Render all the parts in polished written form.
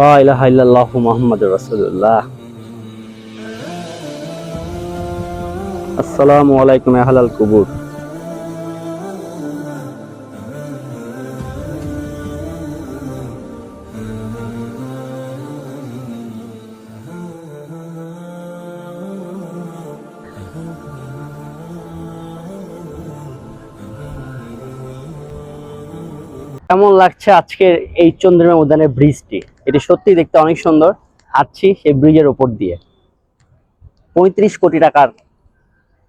লা ইলাহা ইল্লাল্লাহু মুহাম্মাদুর রাসূলুল্লাহ। আসসালামু আলাইকুম আহলাল কুবুর। কেমন লাগছে আজকে এই চন্দ্রিমা উদ্যানের ব্রিজটি? এটি সত্যি দেখতে অনেক সুন্দর। হাঁটছি সেই ব্রিজের উপর দিয়ে। ৩৫ কোটি টাকার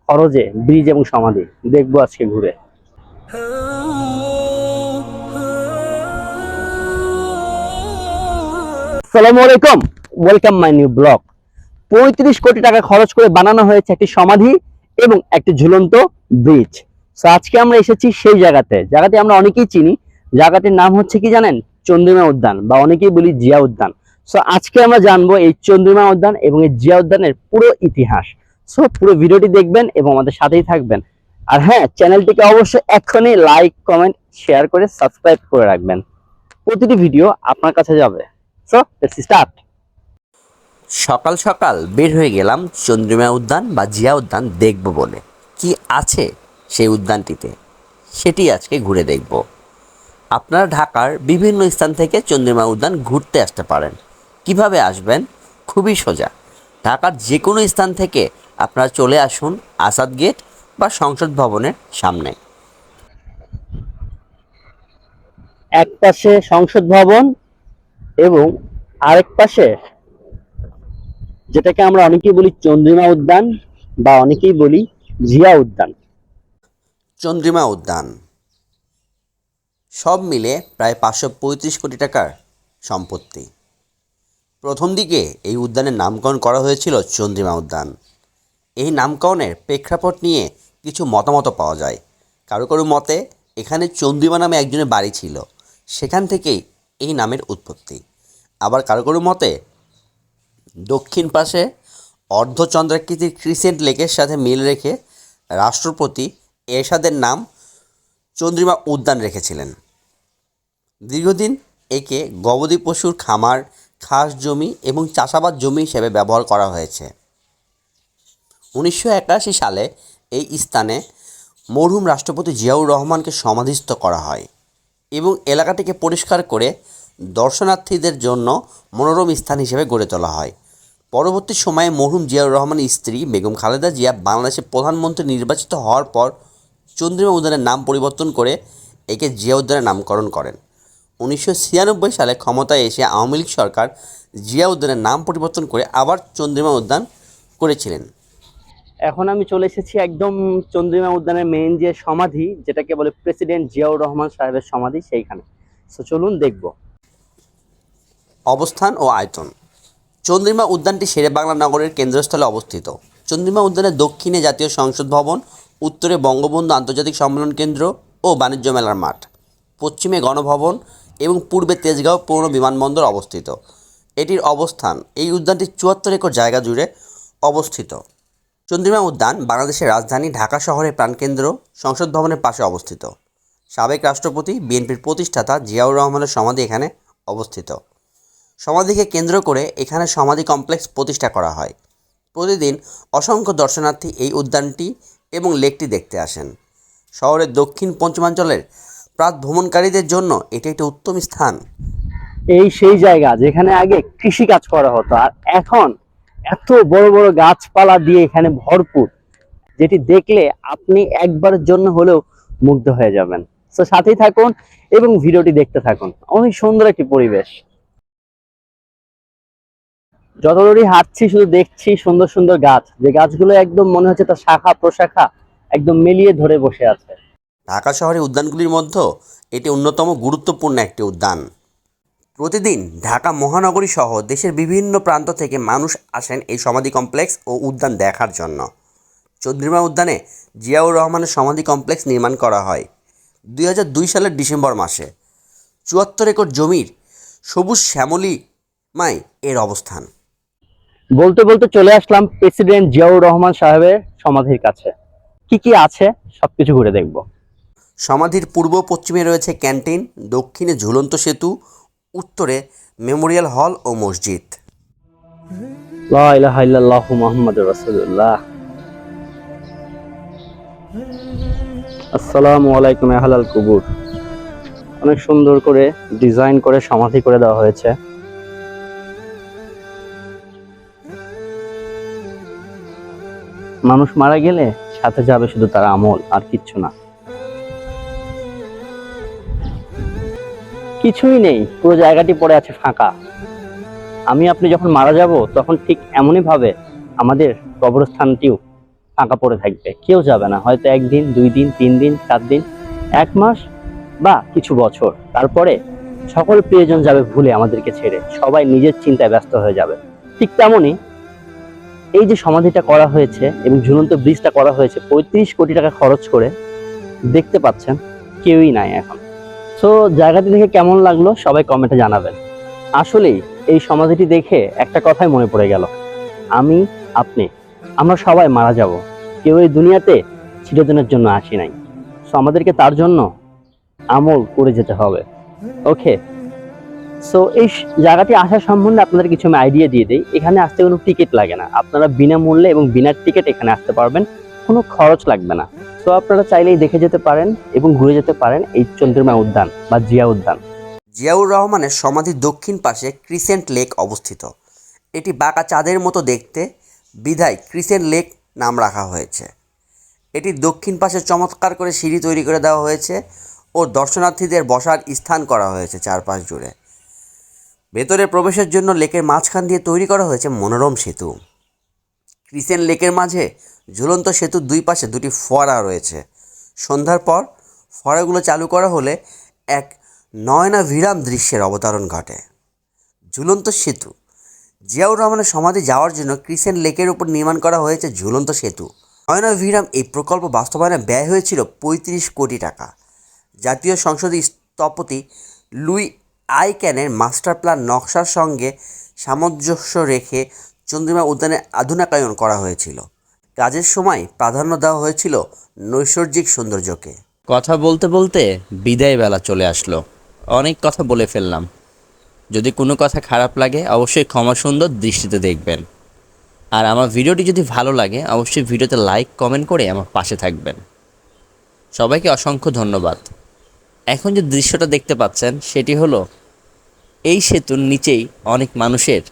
খরচে ব্রিজ এবং সমাধি দেখবো আজকে ঘুরে। আসসালামু আলাইকুম, ওয়েলকাম মাই নিউ ব্লগ। ৩৫ কোটি টাকা খরচ করে বানানো হয়েছে একটি সমাধি এবং একটি ঝুলন্ত ব্রিজ। তো আজকে আমরা এসেছি সেই জায়গাটি আমরা অনেকেই চিনি। জায়গাটির নাম হচ্ছে কি জানেন? চন্দ্রিমা উদ্যান, বা অনেকেই বলি জিয়া উদ্যান। সো আজকে আমরা জানবো এই চন্দ্রিমা উদ্যান এবং এই জিয়া উদ্যানের পুরো ইতিহাস। সো পুরো ভিডিওটি দেখবেন এবং আমাদের সাথেই থাকবেন। আর হ্যাঁ, চ্যানেলটিকে অবশ্যই এখনই লাইক, কমেন্ট, শেয়ার করে সাবস্ক্রাইব করে রাখবেন। প্রতিটি ভিডিও আপনার কাছে যাবে। So let's start. সকাল সকাল বের হয়ে গেলাম চন্দ্রিমা উদ্যান বা জিয়া উদ্যান দেখব বলে। কি আছে সেই উদ্যানটিতে সেটি আজকে ঘুরে দেখব। আপনারা ঢাকার বিভিন্ন স্থান থেকে চন্দ্রিমা উদ্যান ঘুরতে আসতে পারেন। কিভাবে আসবেন? খুবই সোজা। ঢাকার যে কোনো স্থান থেকে আপনারা চলে আসুন আসাদ গেট বা সংসদ ভবনের সামনে। এক পাশে সংসদ ভবন এবং আরেক পাশে যেটাকে আমরা অনেকেই বলি চন্দ্রিমা উদ্যান বা অনেকেই বলি জিয়া উদ্যান। চন্দ্রিমা উদ্যান সব মিলে প্রায় 535 কোটি টাকার সম্পত্তি। প্রথম দিকে এই উদ্যানের নামকরণ করা হয়েছিল চন্দ্রিমা উদ্যান। এই নামকরণের প্রেক্ষাপট নিয়ে কিছু মতামত পাওয়া যায়। কারো কারো মতে এখানে চন্দ্রিমা নামে একজনের বাড়ি ছিল, সেখান থেকেই এই নামের উৎপত্তি। আবার কারো কারো মতে দক্ষিণ পাশে অর্ধচন্দ্রাকৃতির ক্রিসেন্ট লেকের সাথে মিল রেখে রাষ্ট্রপতি এরশাদের নাম চন্দ্রিমা উদ্যান রেখেছিলেন। দীর্ঘদিন একে গবাদি পশুর খামার, খাস জমি এবং চাষাবাদ জমি হিসেবে ব্যবহার করা হয়েছে। 1981 সালে এই স্থানে মরহুম রাষ্ট্রপতি জিয়াউর রহমানকে সমাধিস্থ করা হয় এবং এলাকাটিকে পরিষ্কার করে দর্শনার্থীদের জন্য মনোরম স্থান হিসেবে গড়ে তোলা হয়। পরবর্তী সময়ে মরহুম জিয়াউর রহমানের স্ত্রী বেগম খালেদা জিয়া বাংলাদেশের প্রধানমন্ত্রী নির্বাচিত হওয়ার পর চন্দ্রিমা উদ্যানের নাম পরিবর্তন করে একে জিয়া উদ্যানের নামকরণ করেন। 1996 সালে ক্ষমতায় এসে আওয়ামী লীগ সরকার জিয়া উদ্যানের নাম পরিবর্তন করে আবার চন্দ্রিমা উদ্যান করেছিলেন। এখন আমি চলে এসেছি একদম চন্দ্রিমা উদ্যানের মেইন যে সমাধি, যেটাকে বলে প্রেসিডেন্ট জিয়াউর রহমান সাহেবের সমাধি, সেইখানে। তো চলুন দেখব। অবস্থান ও আয়তন। চন্দ্রিমা উদ্যানটি শেরেবাংলা নগরের কেন্দ্রস্থলে অবস্থিত। চন্দ্রিমা উদ্যানের দক্ষিণে জাতীয় সংসদ ভবন, উত্তরে বঙ্গবন্ধু আন্তর্জাতিক সম্মেলন কেন্দ্র ও বাণিজ্য মেলার মাঠ, পশ্চিমে গণভবন এবং পূর্বে তেজগাঁও পৌর বিমানবন্দর অবস্থিত। এটির অবস্থান এই উদ্যানটি 74 একর জায়গা জুড়ে অবস্থিত। চন্দ্রিমা উদ্যান বাংলাদেশের রাজধানী ঢাকা শহরের প্রাণকেন্দ্র সংসদ ভবনের পাশে অবস্থিত। সাবেক রাষ্ট্রপতি বিএনপির প্রতিষ্ঠাতা জিয়াউর রহমানের সমাধি এখানে অবস্থিত। সমাধিকে কেন্দ্র করে এখানে সমাধি কমপ্লেক্স প্রতিষ্ঠা করা হয়। প্রতিদিন অসংখ্য দর্শনার্থী এই উদ্যানটি এবং লেকটি দেখতে আসেন। শহরের দক্ষিণ পশ্চিমাঞ্চলের প্রাত ভ্রমণকারীদের জন্য এটি একটি উত্তম স্থান। এই সেই জায়গা যেখানে আগে কৃষি কাজ করা হতো, আর এখন এত বড় বড় গাছপালা দিয়ে এখানে ভরপুর, যেটি দেখলে আপনি একবারের জন্য হলেও মুগ্ধ হয়ে যাবেন। তো সাথেই থাকুন এবং ভিডিওটি দেখতে থাকুন। অনেক সুন্দর একটি পরিবেশ। যতদূরই হাঁটছি শুধু দেখছি সুন্দর সুন্দর গাছ, যে গাছগুলো একদম মনে হচ্ছে তার শাখা প্রশাখা একদম মিলিয়ে ধরে বসে আছে। ঢাকা শহরের উদ্যানগুলির মধ্যে এটি অন্যতম গুরুত্বপূর্ণ একটি উদ্যান। প্রতিদিন ঢাকা মহানগরী সহ দেশের বিভিন্ন প্রান্ত থেকে মানুষ আসেন এই সমাধি কমপ্লেক্স ও উদ্যান দেখার জন্য। চন্দ্রিমা উদ্যানে জিয়াউর রহমানের সমাধি কমপ্লেক্স নির্মাণ করা হয় 2002 সালের ডিসেম্বর মাসে। 74 একর জমির সবুজ শ্যামলিমায় এর অবস্থান। বলতে বলতে চলে আসলাম প্রেসিডেন্ট জিয়াউর রহমান সাহেবের সমাধির কাছে। কি কি আছে সবকিছু ঘুরে দেখব। সমাধির পূর্ব পশ্চিমে রয়েছে ক্যান্টিন, দক্ষিণে ঝুলন্ত সেতু, উত্তরে মেমোরিয়াল হল ও মসজিদ। লা ইলাহা ইল্লাল্লাহু মুহাম্মাদুর রাসূলুল্লাহ। আসসালামু আলাইকুম আহলাল কুবুর। অনেক সুন্দর করে ডিজাইন করে সমাধি করে দেওয়া হয়েছে। মানুষ মারা গেলে সাথে যাবে শুধু তার আমল, আর কিচ্ছু না। কিছুই নেই, পুরো জায়গাটি পড়ে আছে ফাঁকা। আমি আপনি যখন মারা যাব তখন ঠিক এমনই ভাবে আমাদের কবরস্থানটিও ফাঁকা পড়ে থাকবে, কেউ যাবে না। হয়তো 1 দিন 2 দিন 3 দিন 7 দিন 1 মাস বা কিছু বছর, তারপরে সকল প্রিয়জন যাবে ভুলে আমাদেরকে ছেড়ে, সবাই নিজের চিন্তায় ব্যস্ত হয়ে যাবে। ঠিক তেমনই এই যে সমাধিটা করা হয়েছে এবং ঝুলন্ত ব্রিজটা করা হয়েছে 35 কোটি টাকা খরচ করে, দেখতে পাচ্ছেন কেউই নাই এখন। সো জায়গাটি দেখে কেমন লাগলো সবাই কমেন্টে জানাবেন। আসলেই এই সমাধিটি দেখে একটা কথাই মনে পড়ে গেল, আমি আপনি আমরা সবাই মারা যাব, কেউ এই দুনিয়াতে চিরদিনের জন্য আসি নাই। সো আমাদেরকে তার জন্য আমল করে যেতে হবে। ওকে, সো এই জায়গাটি আসার সম্বন্ধে আপনাদের কিছু আমি আইডিয়া দিয়ে দিই। এখানে আসতে কোনো টিকিট লাগে না, আপনারা বিনামূল্যে এবং বিনা টিকিট এখানে আসতে পারবেন, কোনো খরচ লাগবে না। তো আপনারা চাইলেই দেখে যেতে পারেন এবং ঘুরে যেতে পারেন এই চন্দ্রিমা উদ্যান বা জিয়া উদ্যান। জিয়াউর রহমানের সমাধির দক্ষিণ পাশে ক্রিসেন্ট লেক অবস্থিত। এটি বাঁকা চাঁদের মতো দেখতে, বিধায় ক্রিসেন্ট লেক নাম রাখা হয়েছে। এটির দক্ষিণ পাশে চমৎকার করে সিঁড়ি তৈরি করে দেওয়া হয়েছে ও দর্শনার্থীদের বসার স্থান করা হয়েছে চারপাশ জুড়ে। ভেতরে প্রবেশের জন্য লেকের মাঝখান দিয়ে তৈরি করা হয়েছে মনোরম সেতু। ক্রিসেন্ট লেকের মাঝে ঝুলন্ত সেতুর 2 পাশে 2টি ফোয়ারা রয়েছে। সন্ধ্যার পর ফোয়ারাগুলো চালু করা হলে এক নয়নাভিরাম দৃশ্যের অবতারণ ঘটে। ঝুলন্ত সেতু। জিয়াউর রহমানের সমাধি যাওয়ার জন্য ক্রিসেন্ট লেকের উপর নির্মাণ করা হয়েছে ঝুলন্ত সেতু। নয়নাভিরাম এই প্রকল্প বাস্তবায়নে ব্যয় হয়েছিল 35 কোটি টাকা। জাতীয় সংসদের স্থপতি লুই আইক্যানের মাস্টার প্ল্যান নকশার সঙ্গে সামঞ্জস্য রেখে চন্দ্রিমা উদ্যানের আধুনিকায়ন করা হয়েছিল। কাজের সময় প্রাধান্য দেওয়া হয়েছিল নৈসর্গিক সৌন্দর্যকে। কথা বলতে বলতে বিদায় বেলা চলে আসলো, অনেক কথা বলে ফেললাম। যদি কোনো কথা খারাপ লাগে অবশ্যই ক্ষমা সুন্দর দৃষ্টিতে দেখবেন। আর আমার ভিডিওটি যদি ভালো লাগে অবশ্যই ভিডিওতে লাইক কমেন্ট করে আমার পাশে থাকবেন। সবাইকে অসংখ্য ধন্যবাদ। এখন যে দৃশ্যটা দেখতে পাচ্ছেন সেটি হলো এই সেতুর নিচেই অনেক মানুষের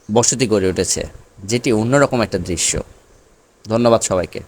বসতি গড়ে উঠেছে, যেটি অন্যরকম একটা দৃশ্য। ধন্যবাদ সবাইকে।